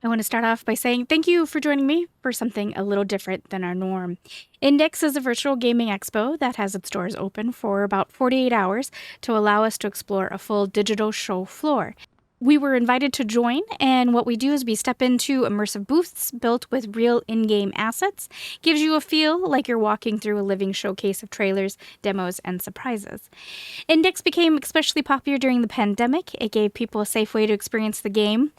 I want to start off by saying thank you for joining me for something a little different than our norm. Endix is a virtual gaming expo that has its doors open for about 48 hours to allow us to explore a full digital show floor. We were invited to join, and what we do is we step into immersive booths built with real in-game assets. Gives you a feel like you're walking through a living showcase of trailers, demos, and surprises. Endix became especially popular during the pandemic. It gave people a safe way to experience the game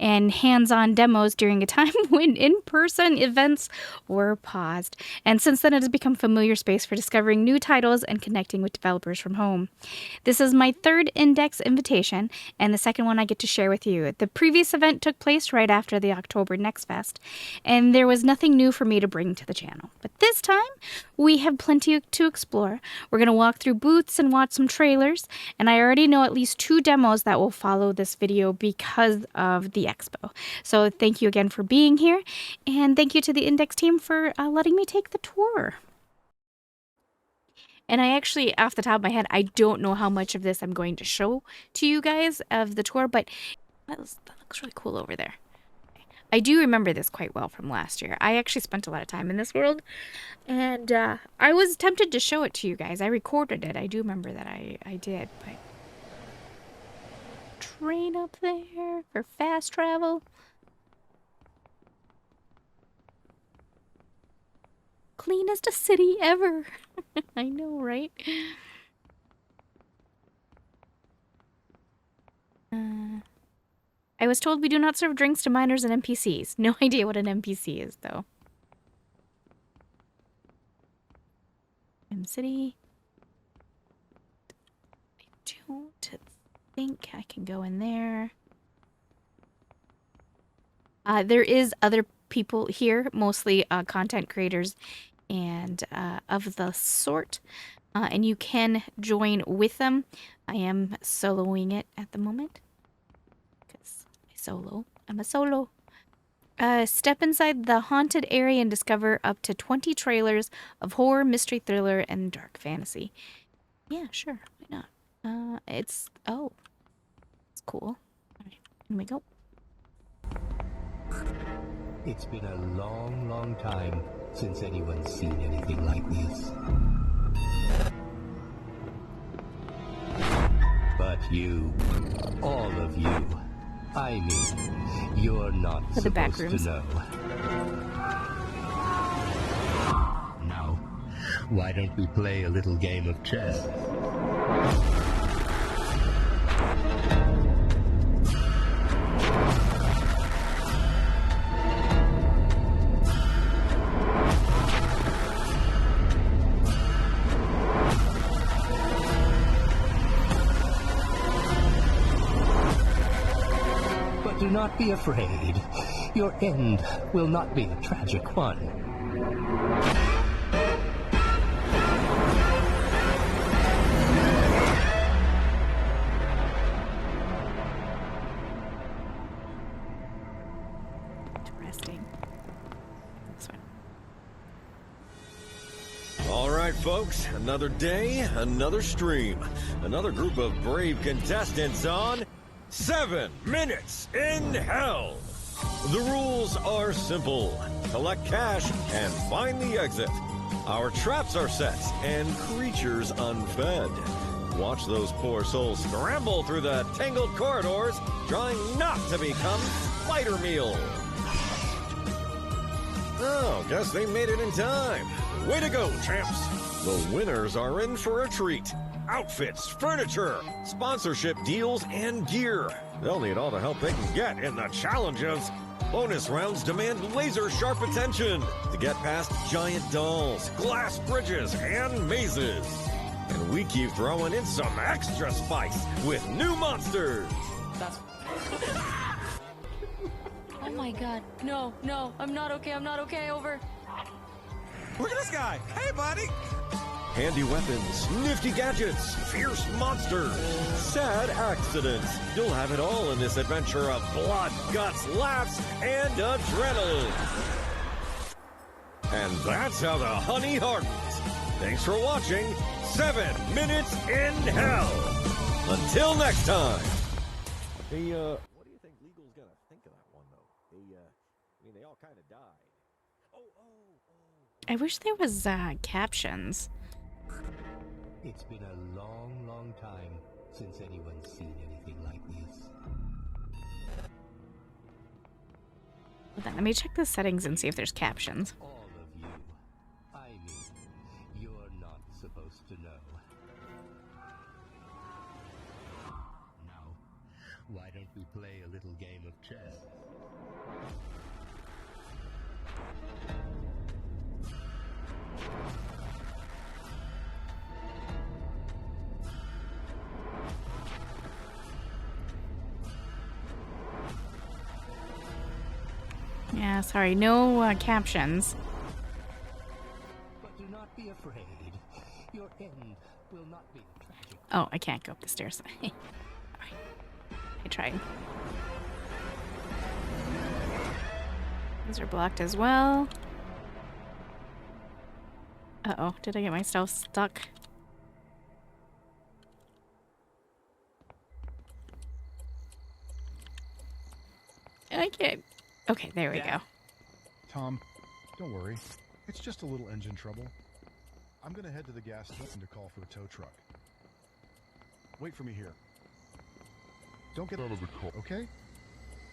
and hands-on demos during a time when in-person events were paused. And since then, it has become a familiar space for discovering new titles and connecting with developers from home. This is my third Endix invitation, and the second one I get to share with you. The previous event took place right after the October Next Fest, and there was nothing new for me to bring to the channel. But this time, we have plenty to explore. We're going to walk through booths and watch some trailers, and I already know at least 2 demos that will follow this video because of the expo. So thank you again for being here, and thank you to the Endix team for letting me take the tour. And I actually, off the top of my head, I don't know how much of this I'm going to show to you guys of the tour, but that looks really cool over there. I do remember this quite well from last year. I actually spent a lot of time in this world, and I was tempted to show it to you guys. I recorded it. I do remember that I did, but... Train up there for fast travel. Cleanest city ever. I know, right? I was told we do not serve drinks to minors and NPCs. No idea what an NPC is, though. M City. I don't think I can go in there. There is other people here, mostly content creators and of the sort, and you can join with them. I am soloing it at the moment because I'm a solo. Step inside the haunted area and discover up to 20 trailers of horror, mystery, thriller, and dark fantasy. Yeah, sure, why not? It's cool. All right, here we go. It's been a long, long time since anyone's seen anything like this. But you, all of you, I mean, you're not supposed to know. Now, why don't we play a little game of chess? Do not be afraid. Your end will not be a tragic one. Interesting. This one. All right, folks. Another day, another stream. Another group of brave contestants on 7 Minutes in Hell. The rules are simple. Collect cash and find the exit. Our traps are set and creatures unfed. Watch those poor souls scramble through the tangled corridors, trying not to become spider meal. Oh, guess they made it in time. Way to go, champs. The winners are in for a treat. Outfits, furniture, sponsorship deals, and gear. They'll need all the help they can get in the challenges. Bonus rounds demand laser-sharp attention to get past giant dolls, glass bridges, and mazes. And we keep throwing in some extra spice with new monsters. Oh my god. No, I'm not okay, over. Look at this guy. Hey, buddy. Handy weapons, nifty gadgets, fierce monsters, sad accidents. You'll have it all in this adventure of blood, guts, laughs, and adrenaline. And that's how the honey hardens. Thanks for watching 7 Minutes in Hell. Until next time. Hey, what do you think legal's gonna think of that one, though? They all kind of died. I wish there was captions. It's been a long, long time since anyone's seen anything like this. Hold on, let me check the settings and see if there's captions. All of you. I mean, you're not supposed to know. Now, why don't we play a little game of chess? Yeah, sorry, no captions. But do not be afraid. Your end will not be tragic. Oh, I can't go up the stairs. Alright. I tried. These are blocked as well. Uh-oh, did I get myself stuck? I can't. Okay, there we go. Tom, don't worry. It's just a little engine trouble. I'm gonna head to the gas station to call for a tow truck. Wait for me here. Don't get out of the car, okay?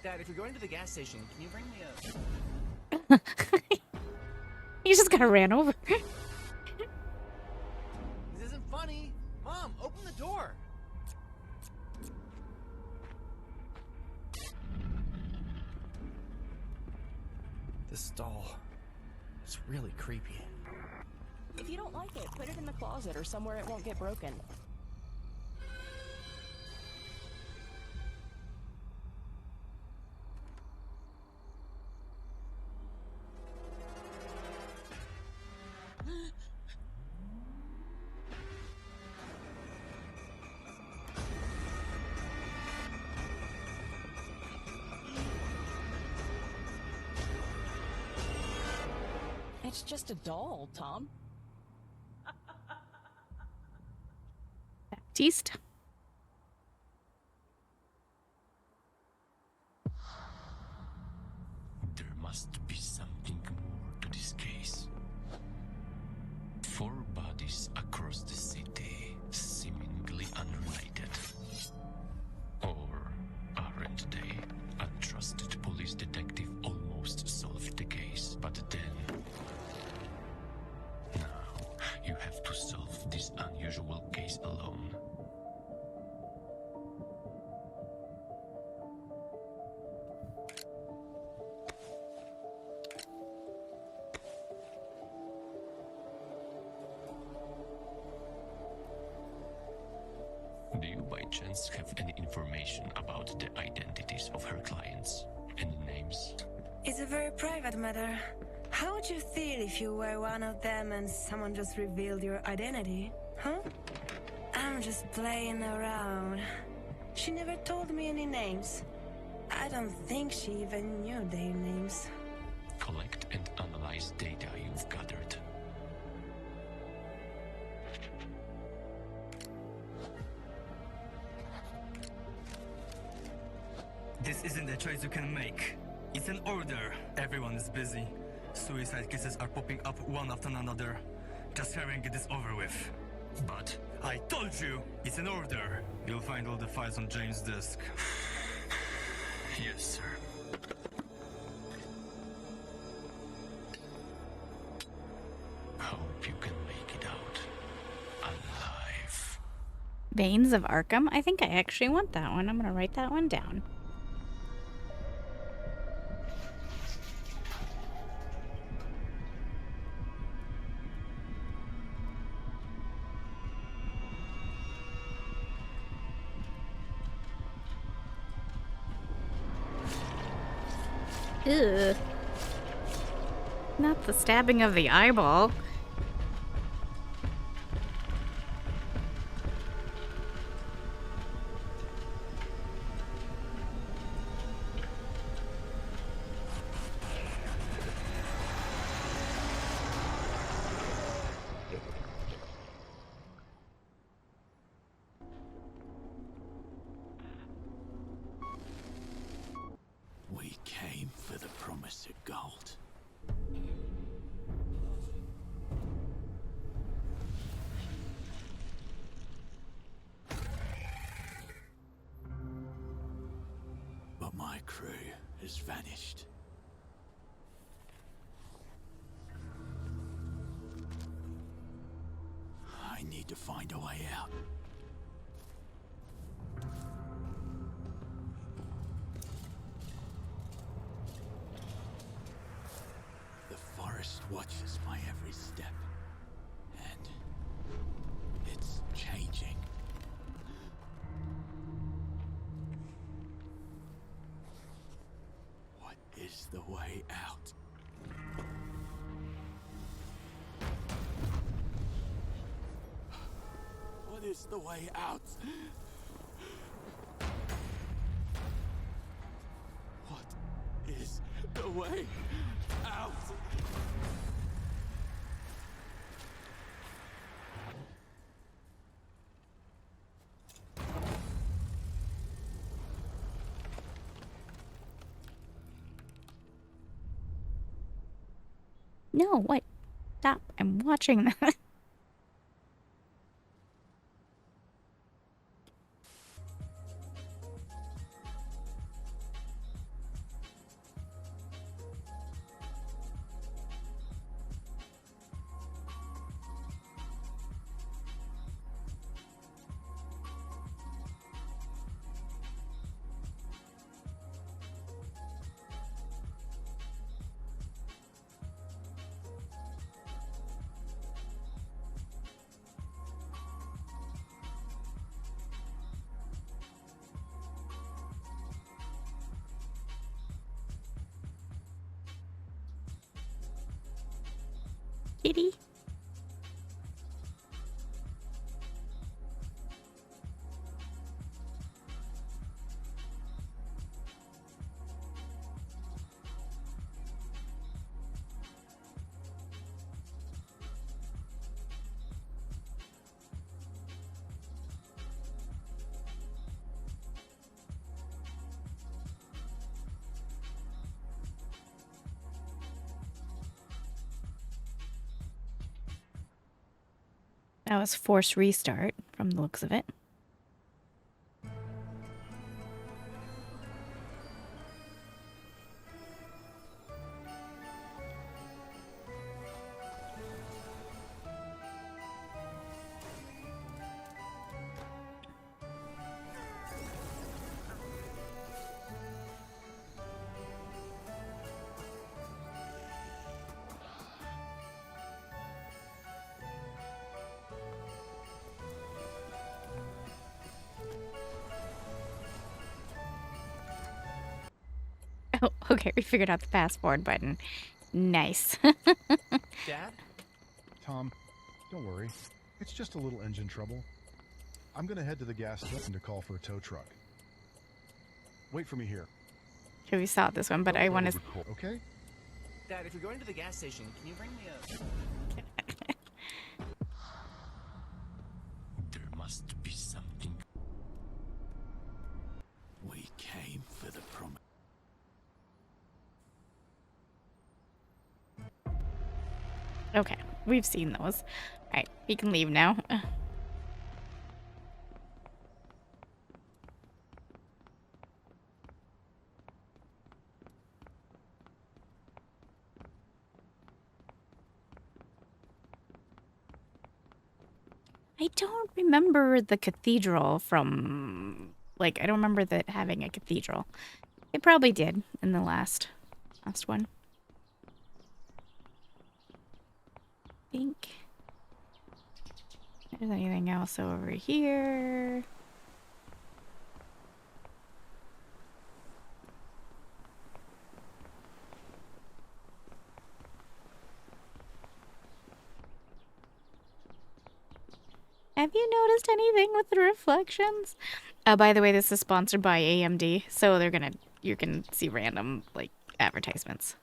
Dad, if you're going to the gas station, can you bring me a... He just got ran over. This isn't funny. Mom, open the door. This stall is really creepy. If you don't like it, put it in the closet or somewhere it won't get broken. It's just a doll, Tom. Baptiste. There must be something more to this case. 4 bodies across the city, seemingly unrelated. Or aren't they? A trusted police detective almost solved the case, but then... Now, you have to solve this unusual case alone. Do you by chance have any information about the identities of her clients and the names? It's a very private matter. How would you feel if you were one of them and someone just revealed your identity? Huh? I'm just playing around. She never told me any names. I don't think she even knew their names. Collect and analyze data you've gathered. This isn't a choice you can make. It's an order. Everyone is busy. Suicide cases are popping up one after another. Just hurry and get this over with. But I told you, it's an order. You'll find all the files on James' desk. Yes, sir. Hope you can make it out alive. Veins of Arkham. I think I actually want that one. I'm gonna write that one down. Ugh. Not the stabbing of the eyeball. We came for promise of gold. But my crew has vanished. I need to find a way out. The forest watches my every step, and it's changing. What is the way out? What is the way out? What is the way out? No, what? Stop. I'm watching that. Kitty. That was forced restart from the looks of it. Oh, okay, we figured out the fast forward button. Nice. Dad? Tom, don't worry. It's just a little engine trouble. I'm gonna head to the gas station to call for a tow truck. Wait for me here. Okay, we saw this one, but I want to... Okay? Dad, if you're going to the gas station, can you bring me a... There must be something. We came for the promise. Okay, we've seen those. Alright, we can leave now. I don't remember the cathedral from... Like, I don't remember that having a cathedral. It probably did in the last one. I think. There's anything else over here? Have you noticed anything with the reflections? By the way, this is sponsored by AMD, so you're gonna see random like advertisements.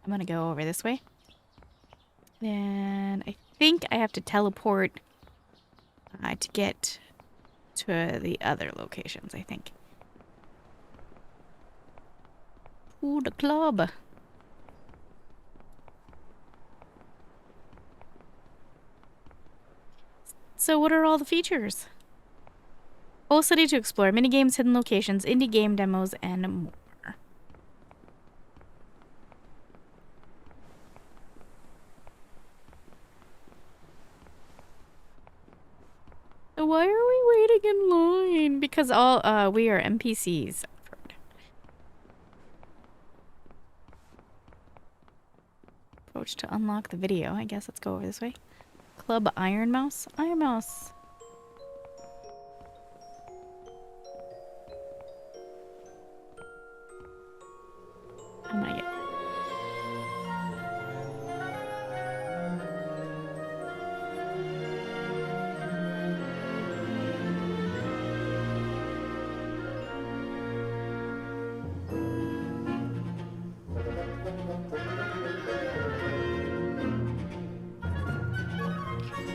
I'm gonna go over this way. Then I think I have to teleport to get to the other locations, I think. Ooh, the club. So what are all the features? Whole city to explore, minigames, hidden locations, indie game demos, and more. Why are we waiting in line? Because all we are NPCs. Approach to unlock the video. I guess let's go over this way. Club Iron Mouse. Iron Mouse. Oh my god.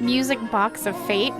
Music Box of Fate.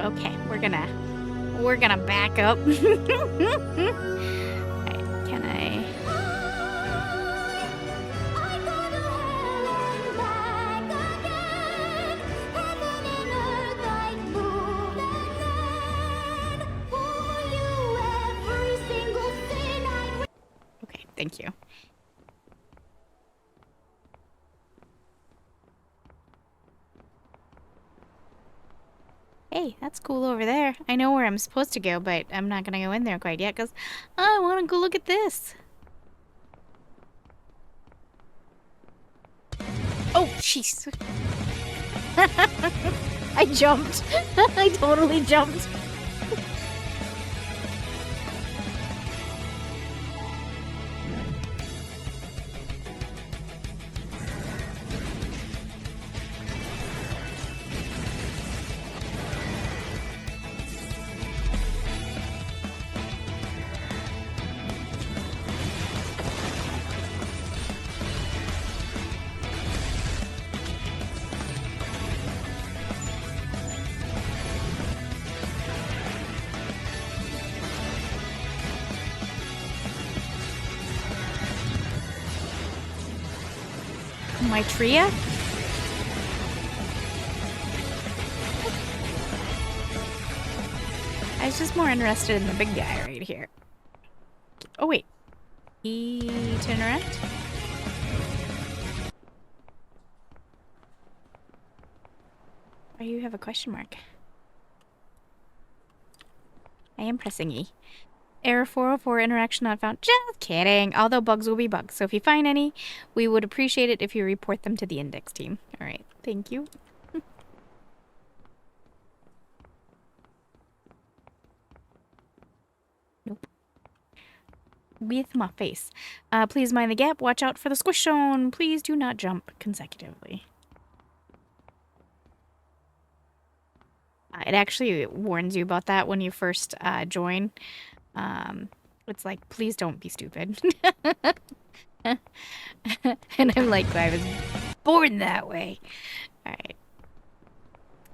Okay, we're gonna back up. Right, can I? Okay, thank you. Hey, that's cool over there. I know where I'm supposed to go, but I'm not gonna go in there quite yet because I want to go look at this. Oh, jeez. I jumped. I totally jumped. My Tria? I was just more interested in the big guy right here. Oh wait. To interact? Why do you have a question mark? I am pressing E. Error 404, interaction not found. Just kidding. Although bugs will be bugs. So if you find any, we would appreciate it if you report them to the Endix team. Alright, thank you. Nope. With my face. Please mind the gap. Watch out for the squish zone. Please do not jump consecutively. It actually warns you about that when you first join. It's like, please don't be stupid. And I'm like, I was born that way. Alright.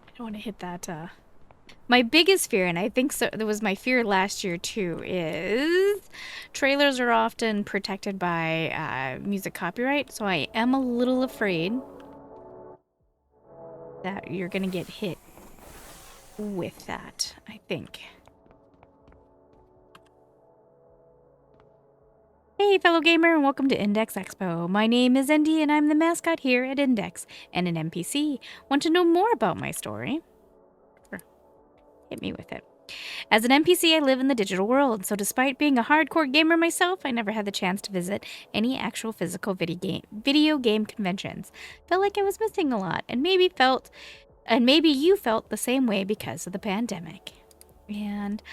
I don't want to hit that. My biggest fear, and I think so, that was my fear last year too, is trailers are often protected by music copyright, so I am a little afraid that you're gonna get hit with that, I think. Hey, fellow gamer, and welcome to Endix Expo. My name is Endy, and I'm the mascot here at Endix, and an NPC. Want to know more about my story? Sure. Hit me with it. As an NPC, I live in the digital world, so despite being a hardcore gamer myself, I never had the chance to visit any actual physical video game conventions. Felt like I was missing a lot, and maybe you felt the same way because of the pandemic. And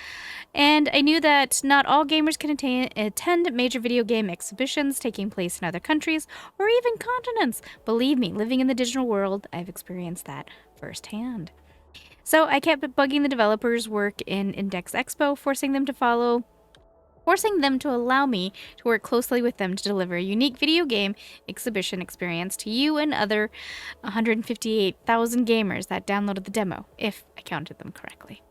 I knew that not all gamers can attend major video game exhibitions taking place in other countries or even continents. Believe me, living in the digital world, I've experienced that firsthand. So I kept bugging the developers' work in Endix Expo, forcing them to allow me to work closely with them to deliver a unique video game exhibition experience to you and other 158,000 gamers that downloaded the demo, if I counted them correctly.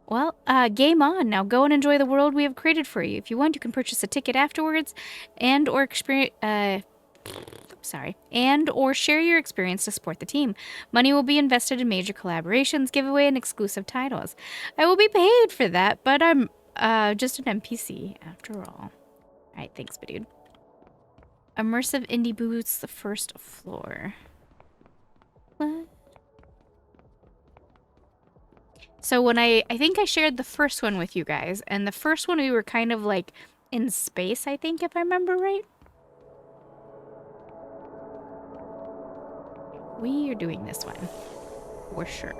Well, game on. Now go and enjoy the world we have created for you. If you want, you can purchase a ticket afterwards or share your experience to support the team. Money will be invested in major collaborations, giveaway, and exclusive titles. I will be paid for that, but I'm just an NPC after all. Alright, thanks, dude. Immersive indie booths, the first floor. What? So when I think I shared the first one with you guys, and the first one we were kind of like in space, I think, if I remember right. We are doing this one, for sure.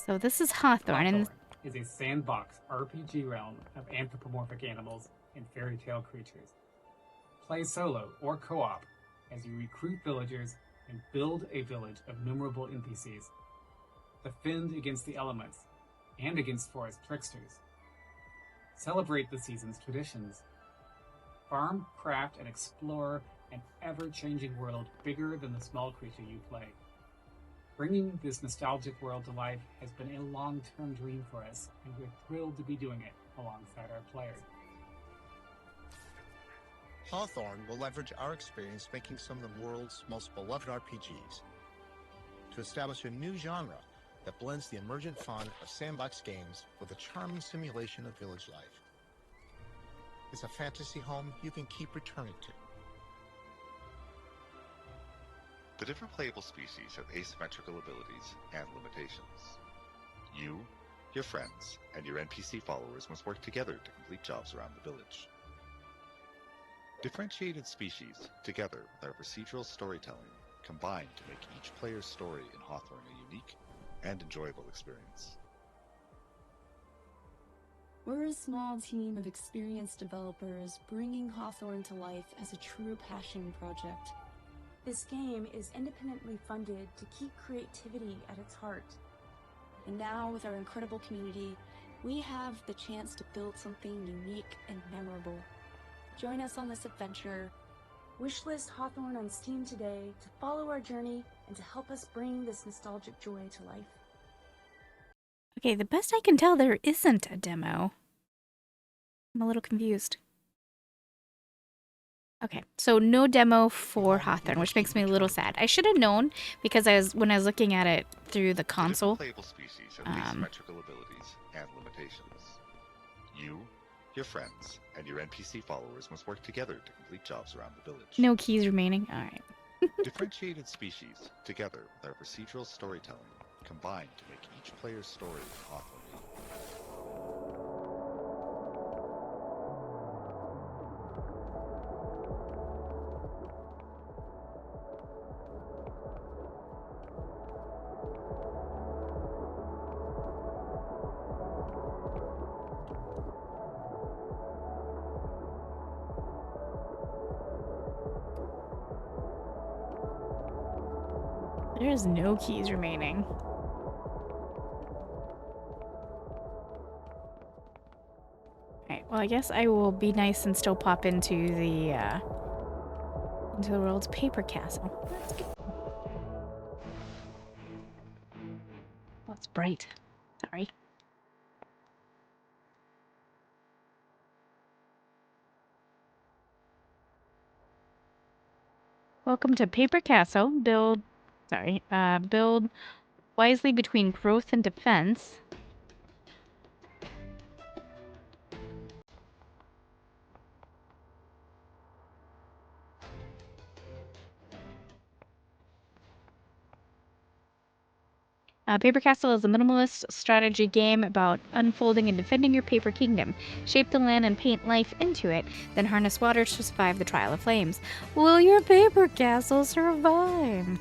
So this is Hawthorne, and is a sandbox RPG realm of anthropomorphic animals and fairy tale creatures. Play solo or co-op as you recruit villagers and build a village of numerable NPCs. Defend against the elements and against forest tricksters. Celebrate the season's traditions. Farm, craft, and explore an ever-changing world bigger than the small creature you play. Bringing this nostalgic world to life has been a long-term dream for us, and we're thrilled to be doing it alongside our players. Hawthorne will leverage our experience making some of the world's most beloved RPGs to establish a new genre that blends the emergent fun of sandbox games with a charming simulation of village life. It's a fantasy home you can keep returning to. The different playable species have asymmetrical abilities and limitations. You, your friends, and your NPC followers must work together to complete jobs around the village. Differentiated species, together with our procedural storytelling, combine to make each player's story in Hawthorne a unique and enjoyable experience. We're a small team of experienced developers bringing Hawthorne to life as a true passion project. This game is independently funded to keep creativity at its heart. And now, with our incredible community, we have the chance to build something unique and memorable. Join us on this adventure. Wishlist Hawthorne on Steam today to follow our journey and to help us bring this nostalgic joy to life. Okay, the best I can tell, there isn't a demo. I'm a little confused. Okay, so no demo for Hawthorne, which makes me a little sad. I should have known because when I was looking at it through the console. Playable species have asymmetrical abilities and limitations. You, your friends, and your NPC followers must work together to complete jobs around the village. No keys remaining. All right. Differentiated species, together with our procedural storytelling, combine to make each player's story authentic. There's no keys remaining. Alright, well I guess I will be nice and still pop into the world's paper castle. Let's go. Oh, it's bright. Sorry. Welcome to Paper Castle. Build wisely between growth and defense. Paper Castle is a minimalist strategy game about unfolding and defending your paper kingdom. Shape the land and paint life into it, then harness water to survive the trial of flames. Will your paper castle survive?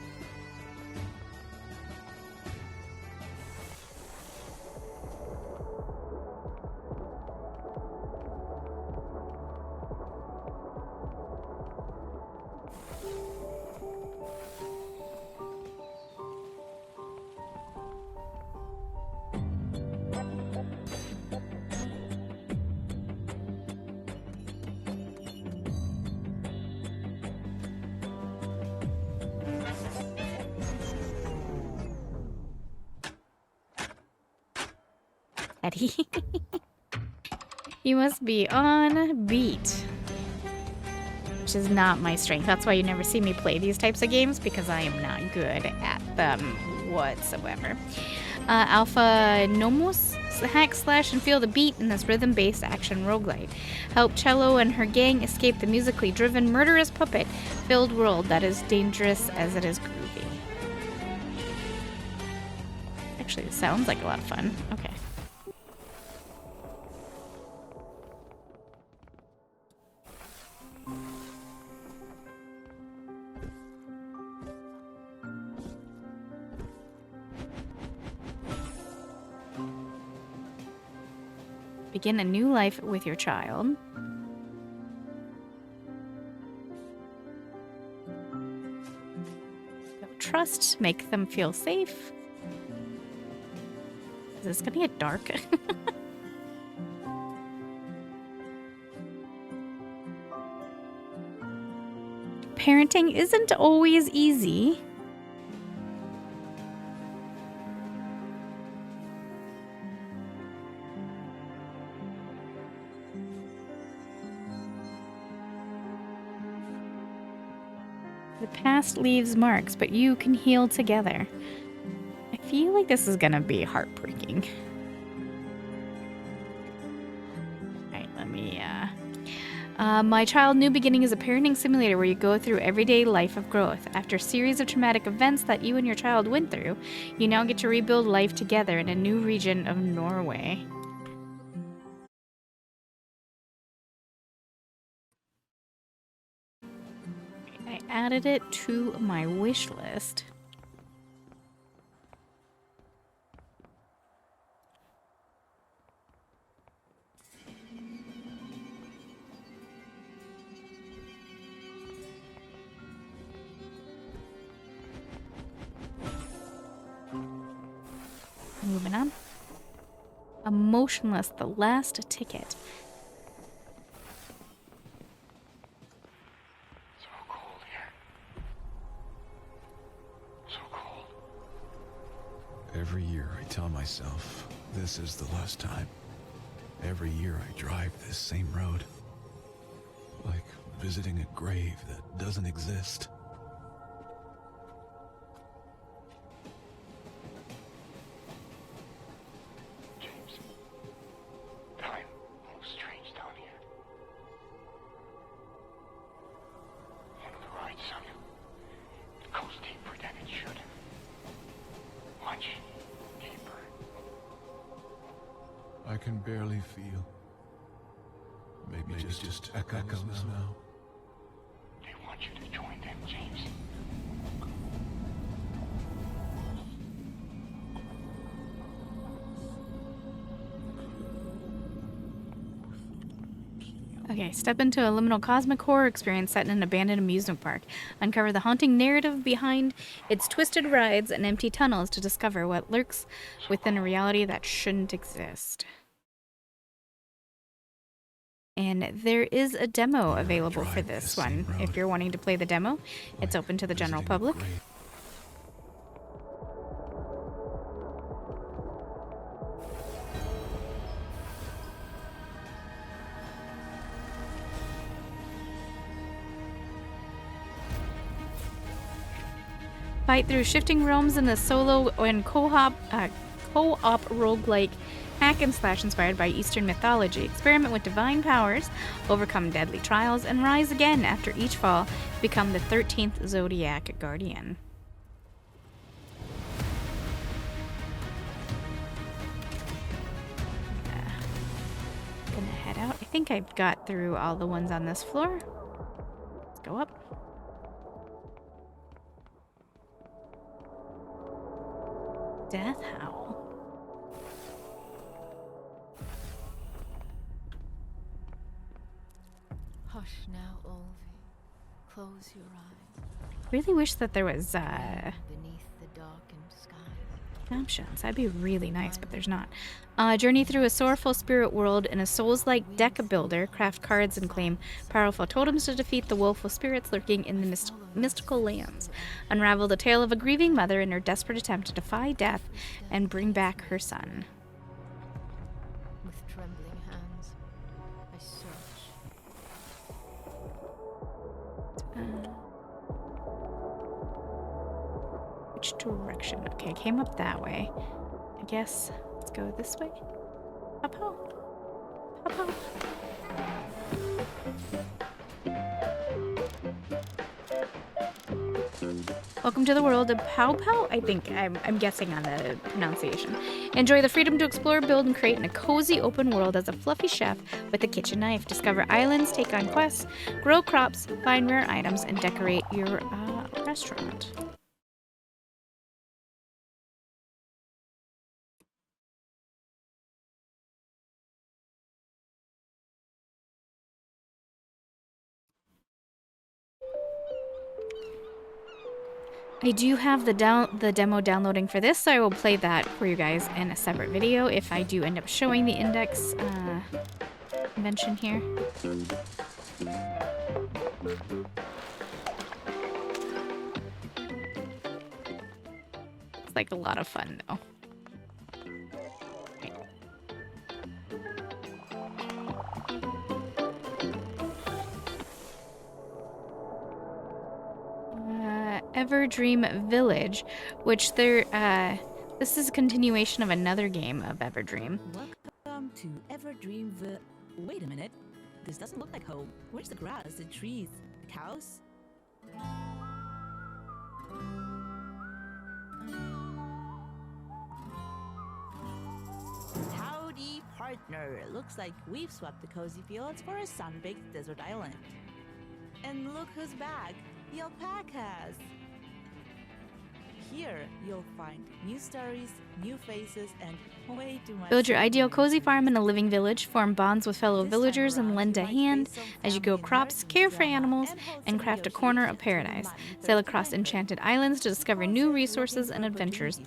Eddie. You must be on beat. Which is not my strength. That's why you never see me play these types of games, because I am not good at them whatsoever. Alpha Nomos, hack, slash, and feel the beat in this rhythm-based action roguelite. Help Cello and her gang escape the musically driven, murderous puppet-filled world that is dangerous as it is groovy. Actually, it sounds like a lot of fun. Okay. Begin a new life with your child. Build trust, make them feel safe. Is this gonna get dark? Parenting isn't always easy. The past leaves marks, but you can heal together. I feel like this is gonna be heartbreaking. Alright, let me, My Child New Beginning is a parenting simulator where you go through everyday life of growth. After a series of traumatic events that you and your child went through, you now get to rebuild life together in a new region of Norway. I added it to my wish list. Moving on. Emotionless, the last ticket. So cold here. So cold. Every year I tell myself this is the last time. Every year I drive this same road. Like visiting a grave that doesn't exist. Time moves strange down here. One of the rides, Samuel. goes deeper than it should. Much deeper. I can barely feel. Maybe just echoes now. They want you to join them, James. Okay, step into a liminal cosmic horror experience set in an abandoned amusement park. Uncover the haunting narrative behind its twisted rides and empty tunnels to discover what lurks within a reality that shouldn't exist. And there is a demo available for this one. If you're wanting to play the demo, it's open to the general public. Fight through shifting realms in the solo and co-op roguelike hack and slash inspired by Eastern mythology. Experiment with divine powers, overcome deadly trials, and rise again after each fall to become the 13th Zodiac Guardian. Gonna head out. I think I've got through all the ones on this floor. Let's go up. Death Howl. Hush now, Olvi. Close your eyes. Really wish that there was Beneath the darkened sky. options. That'd be really nice, but there's not. Journey through a sorrowful spirit world in a souls-like deck builder. Craft cards and claim powerful totems to defeat the woeful spirits lurking in the mystical lands. Unravel the tale of a grieving mother in her desperate attempt to defy death and bring back her son. With trembling hands, I search. Which direction? Okay, I came up that way. I guess let's go this way. Up ho. Up ho. Welcome to the world of Pow Pow. I think I'm guessing on the pronunciation. Enjoy the freedom to explore, build, and create in a cozy open world as a fluffy chef with a kitchen knife. Discover islands, take on quests, grow crops, find rare items, and decorate your restaurant. I do have the demo downloading for this, so I will play that for you guys in a separate video if I do end up showing the Endix convention here. It's like a lot of fun though. Everdream Village, which this is a continuation of another game of Everdream. Welcome to Everdream Wait a minute. This doesn't look like home. Where's the grass, the trees, the cows? Howdy, partner. Looks like we've swapped the cozy fields for a sun-baked desert island. And look who's back, the alpacas. Here, you'll find new stories, new faces, and way too much. Build your ideal cozy farm in a living village, form bonds with fellow villagers, and lend a hand as you grow crops, care for animals, and craft a corner of paradise. Sail across enchanted islands to discover new resources and adventures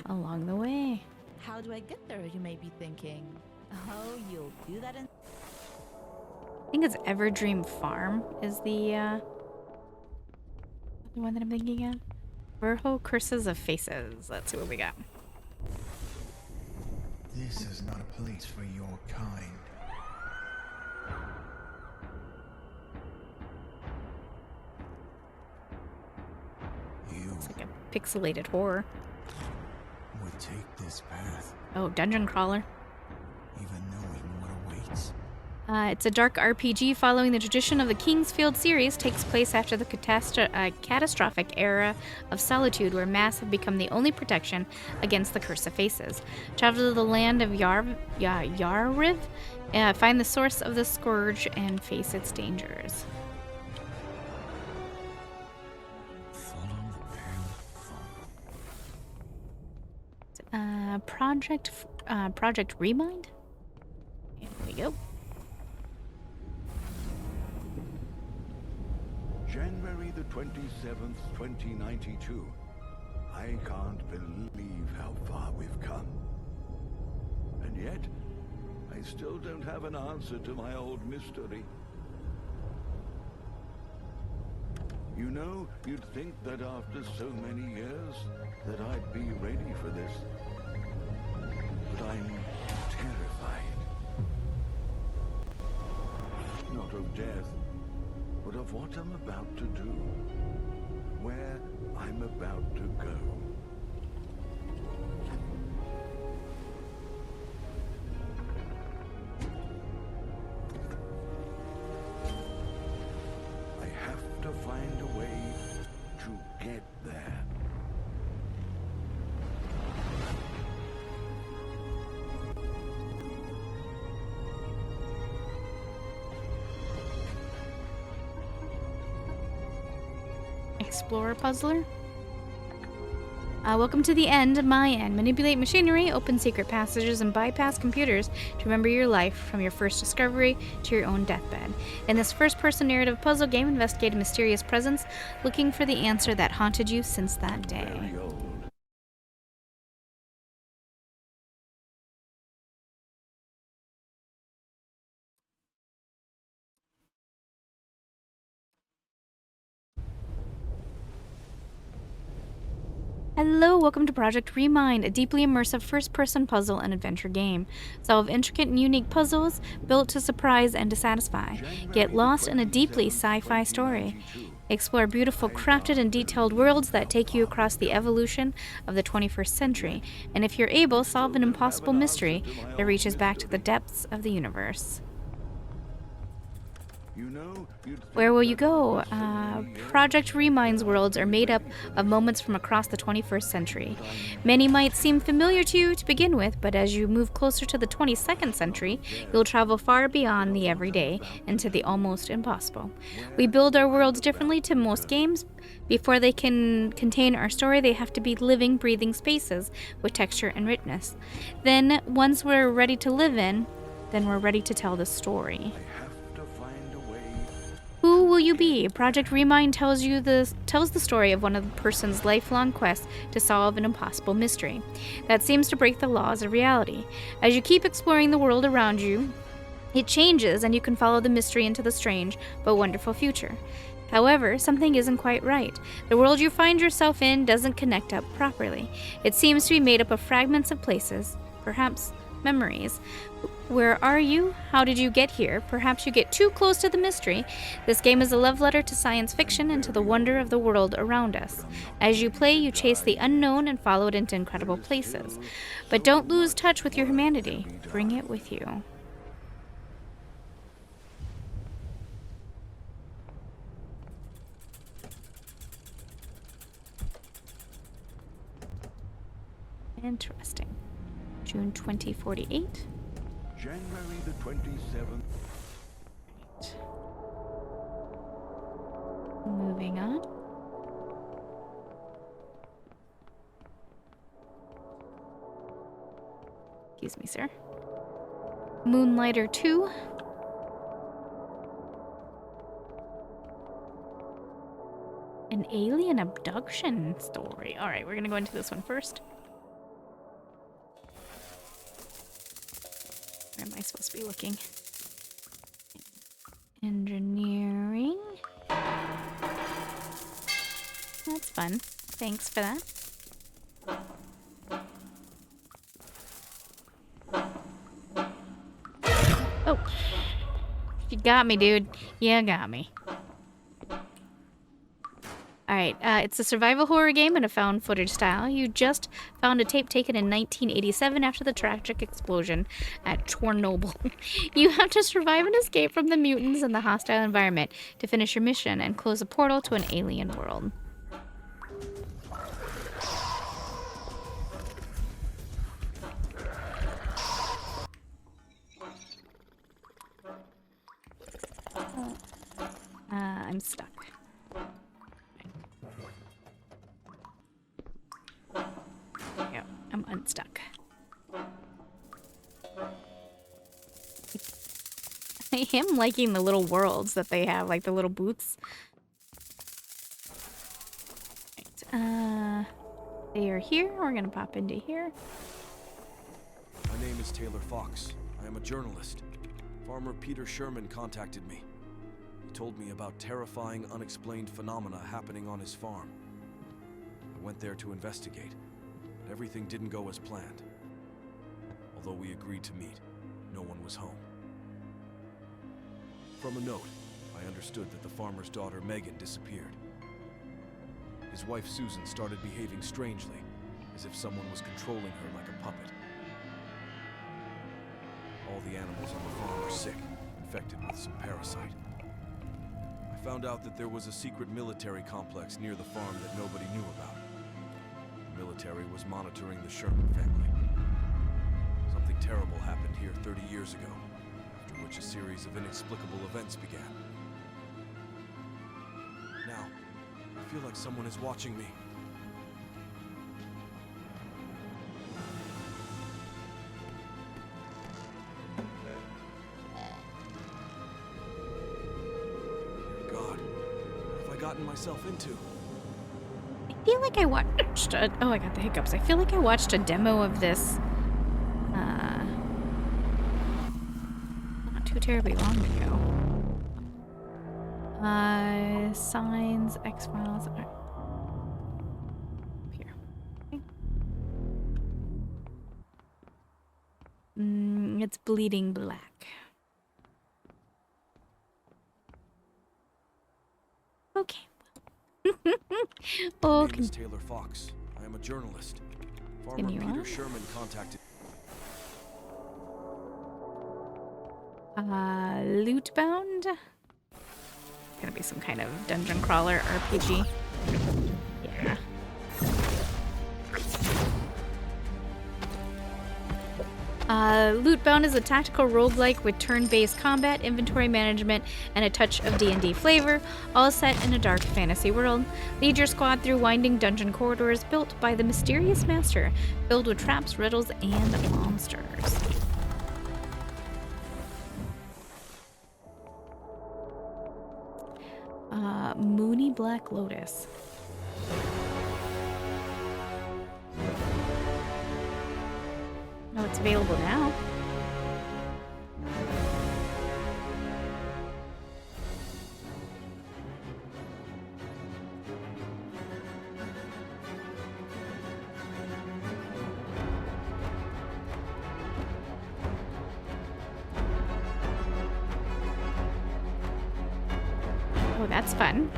along the way. How do I get there, you may be thinking? Oh, you'll do that in... I think it's Everdream Farm is the one that I'm thinking of. Verho Curses of Faces. Let's see what we got. This is not a place for your kind. It's like a pixelated horror. We take this path, Oh, dungeon crawler. even knowing what awaits. It's a dark RPG following the tradition of the Kingsfield series. Takes place after the catastrophic era of solitude, where masks have become the only protection against the Curse of Faces. Travel to the land of Yarriv, find the source of the scourge, and face its dangers. Project Remind? Here we go. January the 27th, 2092. I can't believe how far we've come. And yet, I still don't have an answer to my old mystery. You know, you'd think that after so many years, that I'd be ready for this. But I'm terrified. Not of death, but of what I'm about to do. Where I'm about to go. I have to find a way to get there. Explorer Puzzler. Welcome to the end, my end. Manipulate machinery, open secret passages, and bypass computers to remember your life from your first discovery to your own deathbed. In this first-person narrative puzzle game, investigate a mysterious presence, looking for the answer that haunted you since that day. Hello, welcome to Project Remind, a deeply immersive first-person puzzle and adventure game. Solve intricate and unique puzzles built to surprise and to satisfy. Get lost in a deeply sci-fi story. Explore beautiful, crafted, and detailed worlds that take you across the evolution of the 21st century. And if you're able, solve an impossible mystery that reaches back to the depths of the universe. Where will you go? Project Remind's worlds are made up of moments from across the 21st century. Many might seem familiar to you to begin with, but as you move closer to the 22nd century, you'll travel far beyond the everyday into the almost impossible. We build our worlds differently to most games. Before they can contain our story, they have to be living, breathing spaces with texture and richness. Then, once we're ready to live in, then we're ready to tell the story. Who will you be? Project Remind tells the story of one of the person's lifelong quest to solve an impossible mystery that seems to break the laws of reality. As you keep exploring the world around you, it changes and you can follow the mystery into the strange but wonderful future. However, something isn't quite right. The world you find yourself in doesn't connect up properly. It seems to be made up of fragments of places, perhaps memories. Where are you? How did you get here? Perhaps you get too close to the mystery. This game is a love letter to science fiction and to the wonder of the world around us. As you play, you chase the unknown and follow it into incredible places. But don't lose touch with your humanity. Bring it with you. Interesting. June 2048. January the 27th. Moving on. Excuse me, sir. Moonlighter 2. An alien abduction story. All right, we're going to go into this one first. Where am I supposed to be looking? Engineering. That's fun. Thanks for that. Oh. You got me, dude. You got me. Alright, it's a survival horror game in a found footage style. You just found a tape taken in 1987 after the tragic explosion at Chernobyl. You have to survive and escape from the mutants and the hostile environment to finish your mission and close a portal to an alien world. I'm stuck. Yep, I'm unstuck. I am liking the little worlds that they have, like the little booths. Right, they are here. We're gonna pop into here. My name is Taylor Fox. I am a journalist. Farmer Peter Sherman contacted me. He told me about terrifying, unexplained phenomena happening on his farm. I went there to investigate, but everything didn't go as planned. Although we agreed to meet, no one was home. From a note, I understood that the farmer's daughter Megan disappeared. His wife Susan started behaving strangely, as if someone was controlling her like a puppet. All the animals on the farm are sick, infected with some parasite. I found out that there was a secret military complex near the farm that nobody knew about. The military was monitoring the Sherman family. Something terrible happened here 30 years ago, after which a series of inexplicable events began. Now, I feel like someone is watching me. Myself into. I feel like I watched oh, I got the hiccups. I feel like I watched a demo of this not too terribly long ago. Signs, X-Files. Here. Okay. It's Bleeding Black. Okay. My name is Taylor Fox. I am a journalist. Farmer Peter Sherman contacted. Lootbound? Gonna be some kind of dungeon crawler RPG. Yeah. Lootbound is a tactical roguelike with turn-based combat, inventory management, and a touch of D&D flavor, all set in a dark fantasy world. Lead your squad through winding dungeon corridors built by the mysterious master, filled with traps, riddles, and monsters. Moony Black Lotus. Oh, it's available now. Oh, that's fun.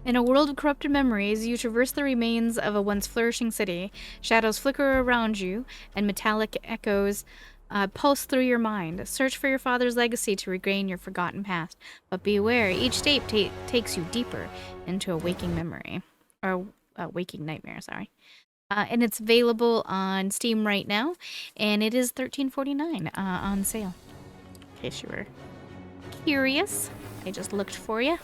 In a world of corrupted memories, you traverse the remains of a once flourishing city. Shadows flicker around you, and metallic echoes pulse through your mind. Search for your father's legacy to regain your forgotten past. But beware, each step takes you deeper into a waking memory. Or a waking nightmare, sorry. And it's available on Steam right now, and it is $13.49 on sale. In case you were curious, I just looked for you.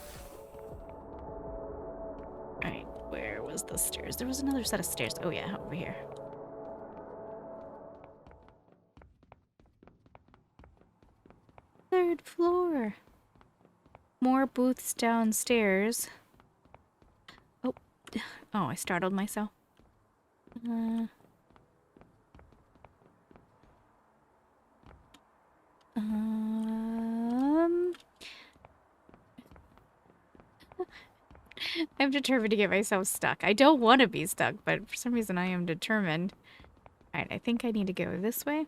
Alright, where was the stairs? There was another set of stairs. Oh yeah, over here. 3rd floor. More booths downstairs. Oh, I startled myself. I'm determined to get myself stuck. I don't want to be stuck, but for some reason I am determined. Alright, I think I need to go this way.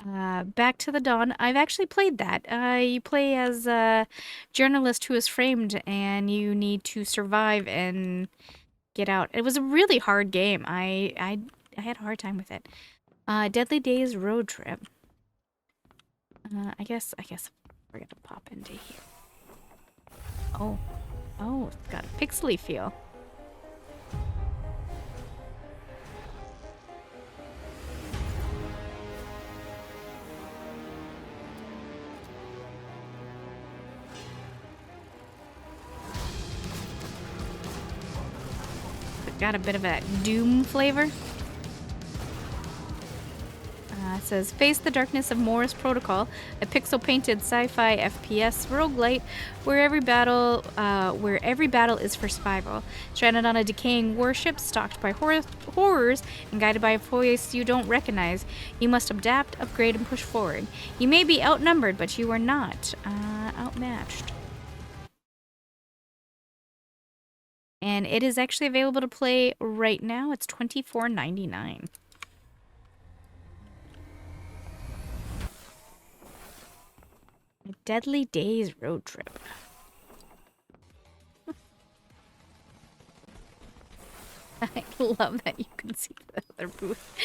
Back to the Dawn. I've actually played that. You play as a journalist who is framed, and you need to survive and get out. It was a really hard game. I had a hard time with it. Deadly Days Road Trip. I guess we're gonna pop into here. Oh, it's got a pixely feel. Got a bit of that Doom flavor. It says, face the darkness of Morris Protocol, a pixel-painted sci-fi FPS roguelite where every battle is for survival. Stranded on a decaying warship, stalked by horrors, and guided by a voice you don't recognize, you must adapt, upgrade, and push forward. You may be outnumbered, but you are not outmatched. And it is actually available to play right now. It's $24.99. Deadly Days Road Trip. I love that you can see the other booth.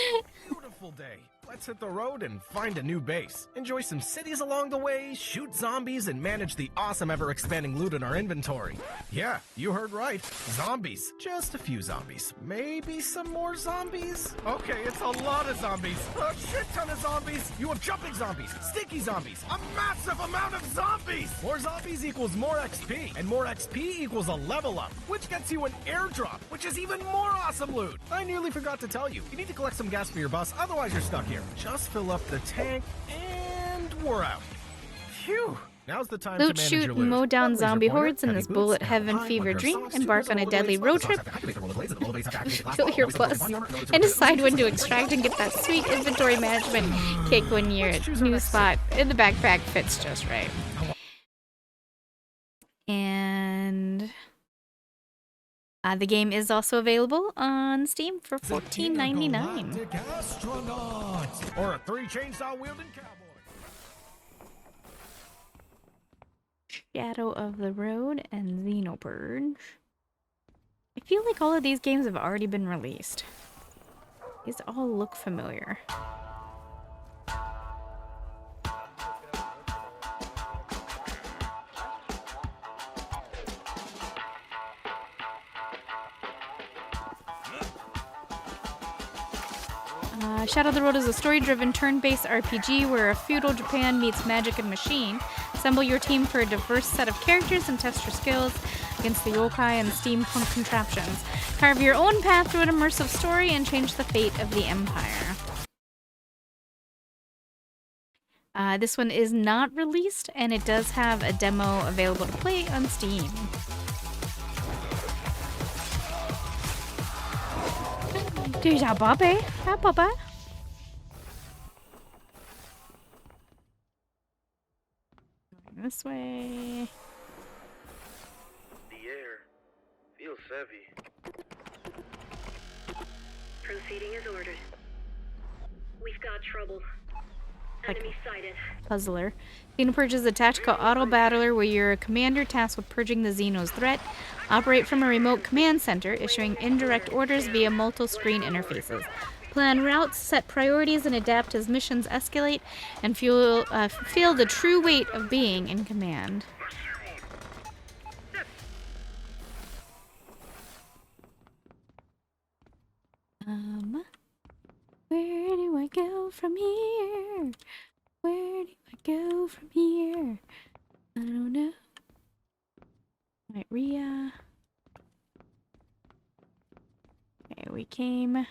Beautiful day. Let's hit the road and find a new base. Enjoy some cities along the way, shoot zombies, and manage the awesome ever-expanding loot in our inventory. Yeah, you heard right. Zombies. Just a few zombies. Maybe some more zombies? Okay, it's a lot of zombies. A shit ton of zombies. You have jumping zombies, sticky zombies, a massive amount of zombies. More zombies equals more XP, and more XP equals a level up, which gets you an airdrop, which is even more awesome loot. I nearly forgot to tell you. You need to collect some gas for your bus, otherwise you're stuck here. Just fill up the tank, and we're out. Phew! Now's the time Loot, to manage shoot, your and loot. mow down Laser zombie pointer, hordes in heavy this boots, bullet and heaven high, fever one dream. socks, Embark on a two deadly road trip. Fill your plus and decide when to extract and get that sweet inventory management kick when your new spot in the backpack fits just right. And the game is also available on Steam for $14.99. Astronaut, or a 3-chainsaw wielding cowboy. Shadow of the Road and Xenopurge. I feel like all of these games have already been released. These all look familiar. Shadow of the Road is a story-driven turn-based RPG where a feudal Japan meets magic and machine. Assemble your team for a diverse set of characters and test your skills against the yokai and steampunk contraptions. Carve your own path through an immersive story and change the fate of the Empire. This one is not released, and it does have a demo available to play on Steam. Deja Bobby. Hi, Papa. This way. The air feels heavy. Proceeding as ordered. We've got trouble. Enemy sighted. Puzzler. Xenopurge is a tactical auto-battler where you're a commander tasked with purging the Xeno's threat. Operate from a remote command center, issuing indirect orders via multi-screen interfaces. Plan routes, set priorities, and adapt as missions escalate, and feel the true weight of being in command. Where do I go from here? Where do I go from here? I don't know. Right, Rhea. Okay, we came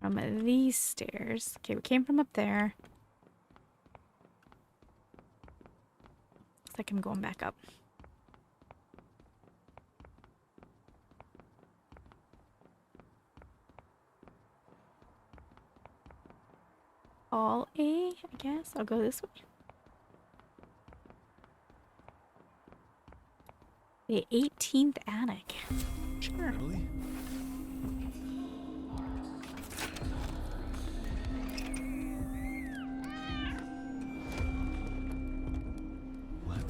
from these stairs. Okay, we came from up there. Looks like I'm going back up. All A, I guess. I'll go this way. The 18th attic. Sure. Really? What?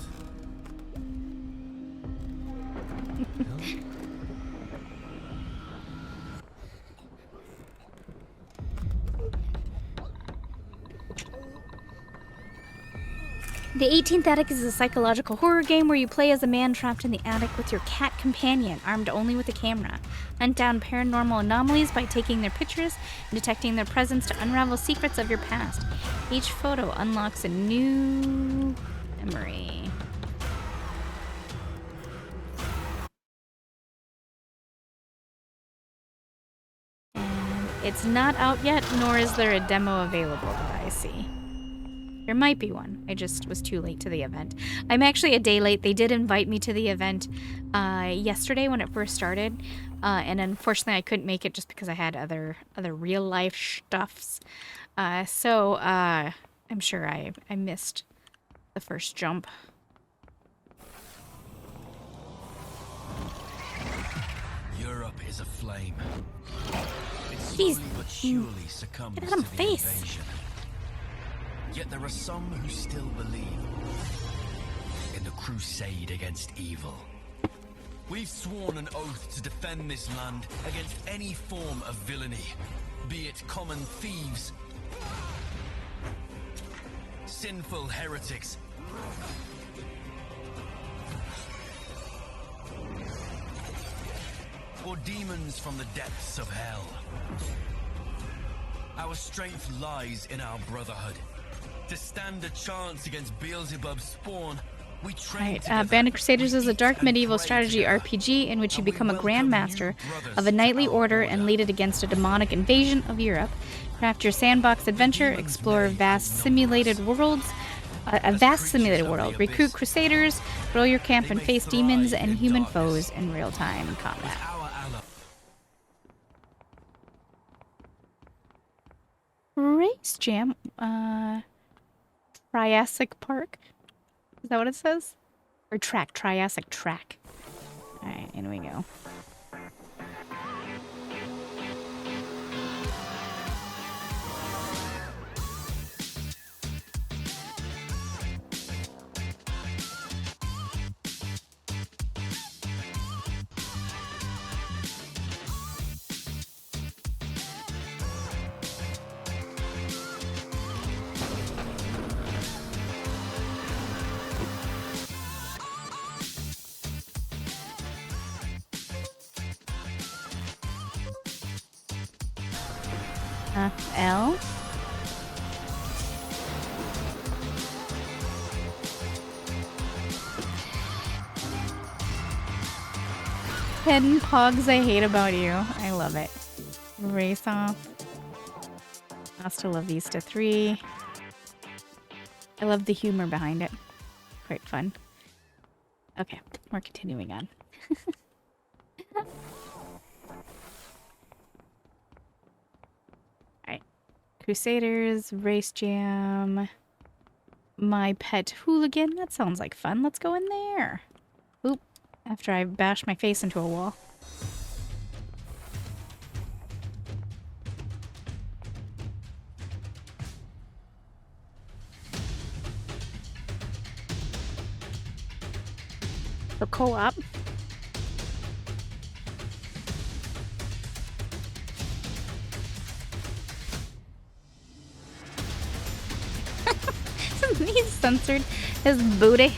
The 18th Attic is a psychological horror game where you play as a man trapped in the attic with your cat companion, armed only with a camera. Hunt down paranormal anomalies by taking their pictures and detecting their presence to unravel secrets of your past. Each photo unlocks a new memory. And it's not out yet, nor is there a demo available that I see. There might be one. I just was too late to the event. I'm actually a day late. They did invite me to the event yesterday when it first started, and unfortunately I couldn't make it just because I had other real life stuffs. So I'm sure I missed the first jump. Europe is aflame. It Jeez. slowly but surely succumbs Get out of to my the face. invasion. Yet there are some who still believe in the crusade against evil. We've sworn an oath to defend this land against any form of villainy, be it common thieves, sinful heretics, or demons from the depths of hell. Our strength lies in our brotherhood. To stand a chance against Beelzebub's spawn, we train Band of Crusaders is a dark medieval strategy RPG in which you become a grandmaster of a knightly order and lead it against a demonic invasion of Europe. Craft your sandbox adventure, explore a vast simulated world, recruit crusaders, roll your camp and face demons and human foes in real-time combat. Race Jam, Triassic Park? Is that what it says? Or track, Triassic Track. Alright, in we go. L. Ten pogs I hate about you. I love it. Race off. Hasta La Vista 3. I love the humor behind it. Quite fun. Okay, we're continuing on. Crusaders, Race Jam, My Pet Hooligan. That sounds like fun. Let's go in there. Oop. After I bash my face into a wall. The co-op. He's censored his booty.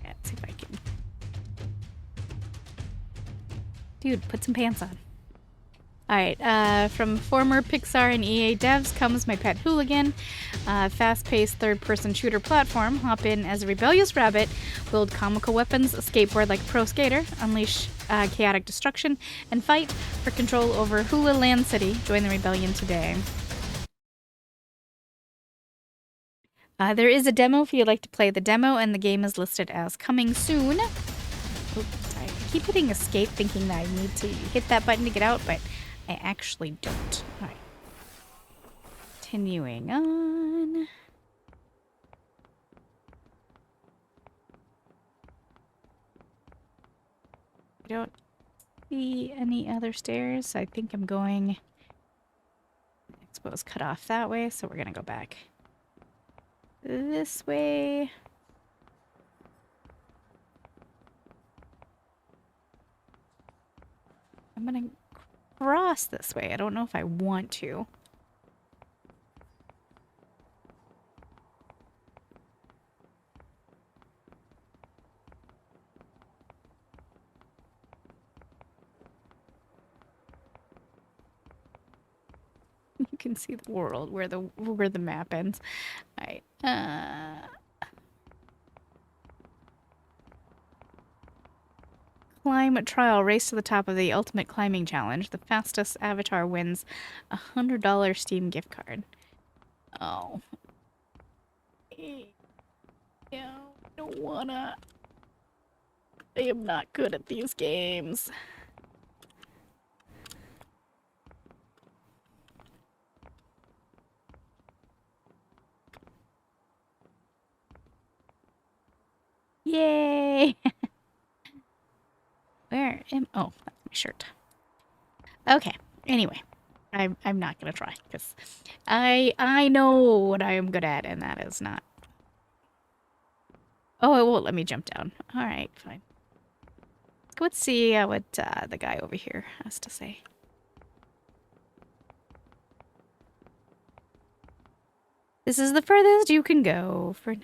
Let's see if I can. Dude, put some pants on. Alright, from former Pixar and EA devs comes My Pet Hooligan, fast-paced third-person shooter platform. Hop in as a rebellious rabbit, build comical weapons, skateboard like a pro skater, unleash chaotic destruction, and fight for control over Hula Land City. Join the rebellion today. There is a demo if you'd like to play the demo, and the game is listed as coming soon. Oops, sorry. I keep hitting escape thinking that I need to hit that button to get out, but I actually don't. Alright. Continuing on. I don't see any other stairs. I think I'm going... Expo is cut off that way, so we're gonna go back this way. I'm gonna cross this way. I don't know if I want to. You can see the world where the map ends. All right. Climb trial, race to the top of the ultimate climbing challenge. The fastest avatar wins a $100 Steam gift card. Oh. Yeah, I don't wanna. I am not good at these games. Yay! Where am... Oh, that's my shirt. Okay. Anyway, I'm not gonna try because I know what I am good at, and that is not. Oh, it won't let me jump down. All right, fine. Let's see what the guy over here has to say. This is the furthest you can go for now.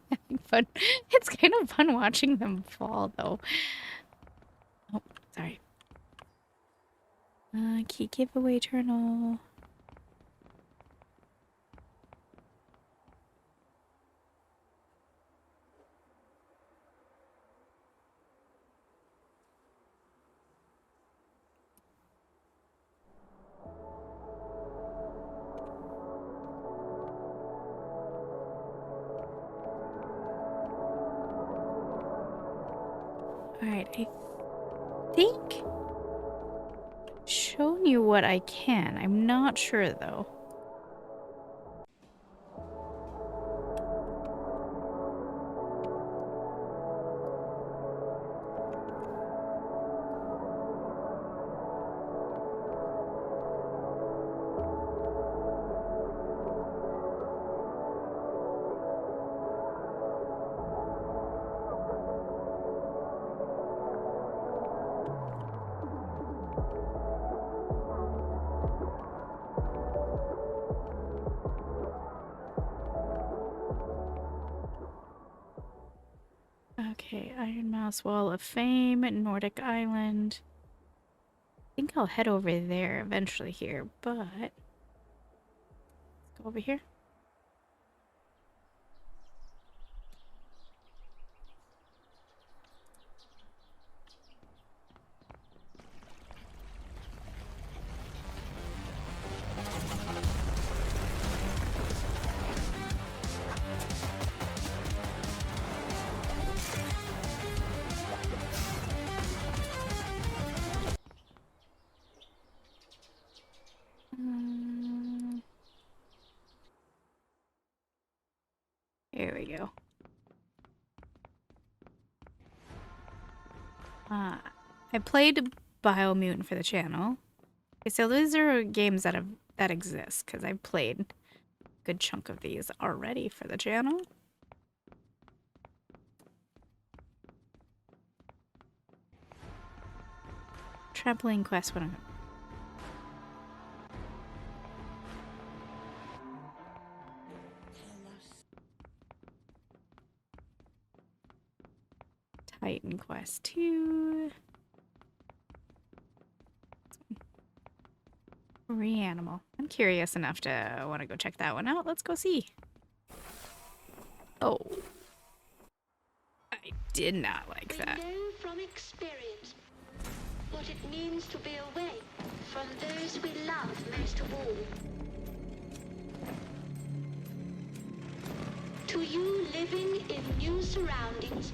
Having fun. It's kind of fun watching them fall, though. Oh, sorry. Key giveaway journal. Alright, I think I've shown you what I can. I'm not sure, though. Okay, Iron Mouse Wall of Fame, Nordic Island. I think I'll head over there eventually here, but... Let's go over here. Here we go. I played Biomutant for the channel. Okay, so these are games that exist because I've played a good chunk of these already for the channel. Trampoline Quest 100. Titan Quest 2. Reanimal. I'm curious enough to want to go check that one out. Let's go see. Oh. I did not like that. We know from experience what it means to be away from those we love most of all. To you living in new surroundings,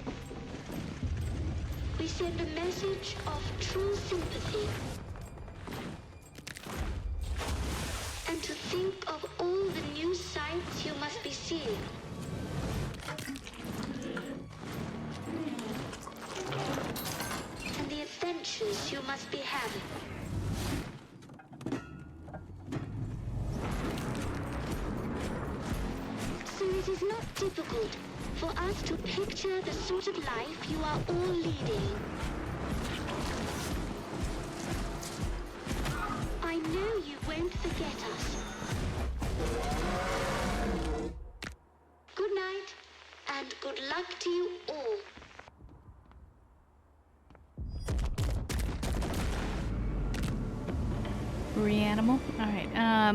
we send a message of true sympathy. And to think of all the new sights you must be seeing. And the adventures you must be having. So it is not difficult for us to picture the sort of life you are all leading. I know you won't forget us. Good night, and good luck to you all. Reanimal. Alright.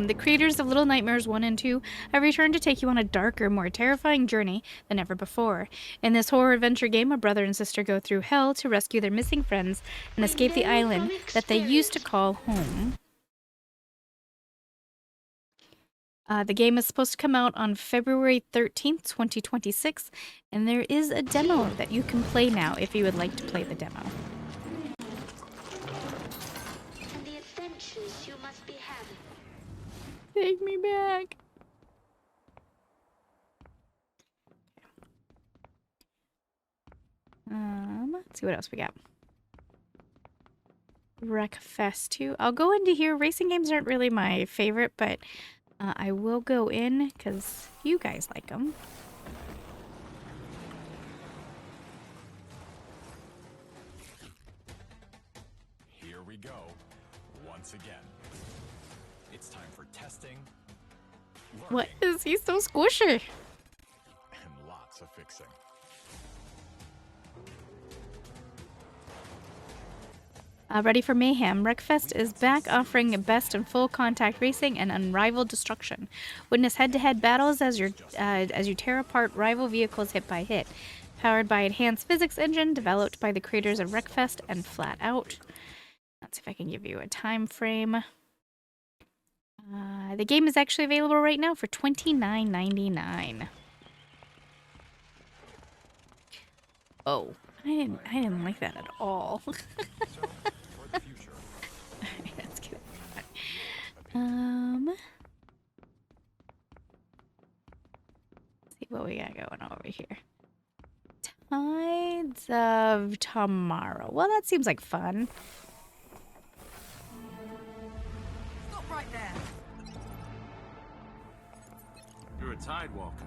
The creators of Little Nightmares 1 and 2 have returned to take you on a darker, more terrifying journey than ever before. In this horror adventure game, a brother and sister go through hell to rescue their missing friends and escape the island that they used to call home. The game is supposed to come out on February 13th, 2026, and there is a demo that you can play now if you would like to play the demo. And the adventures you must be having. Take me back. Let's see what else we got. Wreckfest 2. I'll go into here. Racing games aren't really my favorite, but I will go in because you guys like them. Here we go. Once again. It's time for testing. What is he so squishy? And lots of fixing. Ready for mayhem. Wreckfest is back, offering best in full contact racing and unrivaled destruction. Witness head-to-head battles as you tear apart rival vehicles hit by hit. Powered by enhanced physics engine developed by the creators of Wreckfest and Flat Out. Let's see if I can give you a time frame. The game is actually available right now for $29.99. Oh, I didn't like that at all. Let's get it. Let's see what we got going over here. Tides of Tomorrow. Well, that seems like fun. Stop right there. You're a Tide Walker.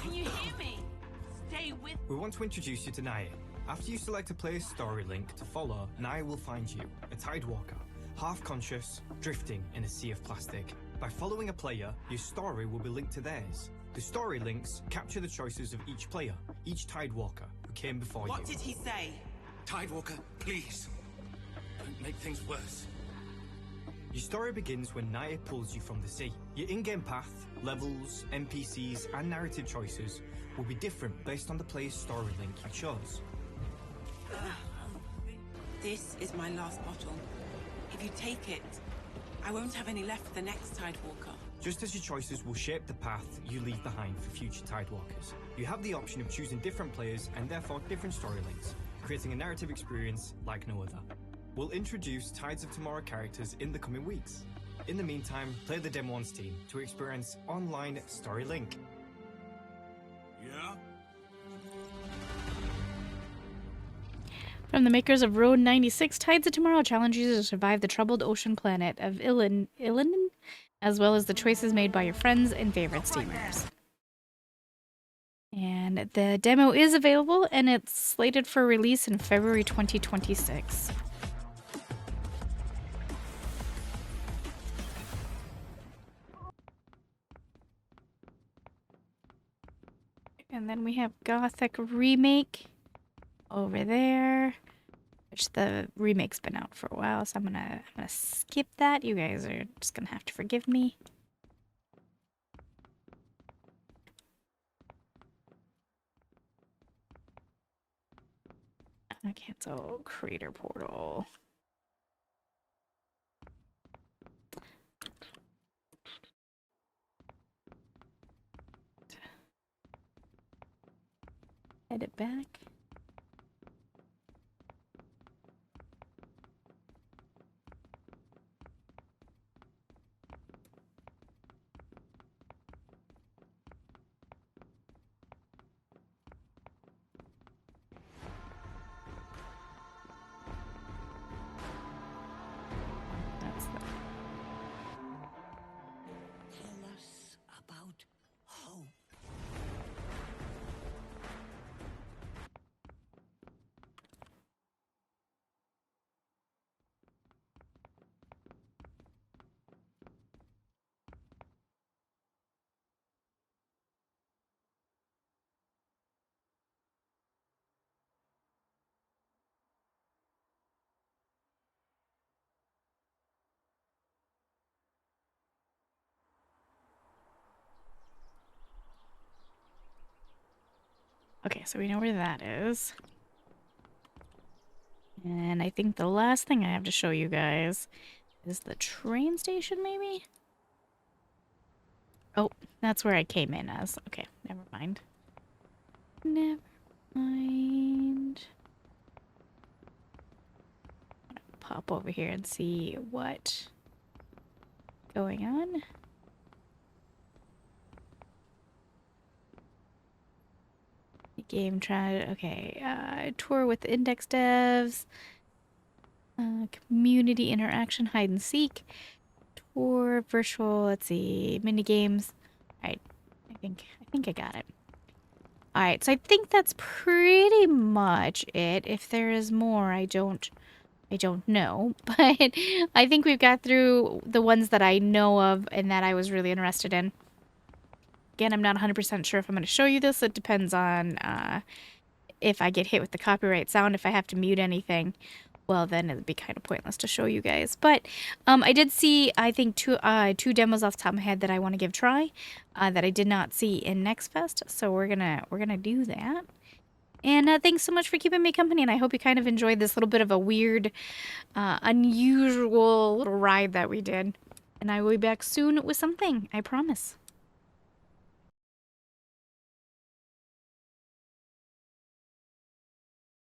Can you hear me? Stay with. We want to introduce you to Naya. After you select a player's story link to follow, Naya will find you, a Tide Walker, half-conscious, drifting in a sea of plastic. By following a player, your story will be linked to theirs. The story links capture the choices of each player, each Tide Walker who came before you. What did he say? Tide Walker, please. Don't make things worse. Your story begins when Naya pulls you from the sea. Your in-game path, levels, NPCs, and narrative choices will be different based on the player's story link you chose. This is my last bottle. If you take it, I won't have any left for the next Tide Walker. Just as your choices will shape the path you leave behind for future Tidewalkers, you have the option of choosing different players and therefore different story links, creating a narrative experience like no other. We'll introduce Tides of Tomorrow characters in the coming weeks. In the meantime, play the Demo on Steam to experience online Story Link. Yeah? From the makers of Road 96, Tides of Tomorrow challenges you to survive the troubled ocean planet of Illidan, as well as the choices made by your friends and favorite steamers. And the demo is available, and it's slated for release in February 2026. And then we have Gothic Remake over there, which the remake's been out for a while, so I'm gonna skip that. You guys are just gonna have to forgive me. Cancel creator portal. Edit back. That's the... Tell us about hope. Okay, so we know where that is. And I think the last thing I have to show you guys is the train station, maybe? Oh, that's where I came in as. Okay, never mind. Never mind. I'm gonna pop over here and see what's going on. Game tried. Okay, tour with Endix devs. Community interaction, hide and seek. Tour, virtual, let's see, mini games. Alright, I think I got it. Alright, so I think that's pretty much it. If there is more, I don't know. But I think we've got through the ones that I know of and that I was really interested in. Again, I'm not 100% sure if I'm going to show you this. It depends on if I get hit with the copyright sound, if I have to mute anything. Well, then it'd be kind of pointless to show you guys. But I did see, I think, two demos off the top of my head that I want to give a try that I did not see in Next Fest. So we're gonna do that. And thanks so much for keeping me company. And I hope you kind of enjoyed this little bit of a weird, unusual little ride that we did. And I will be back soon with something, I promise.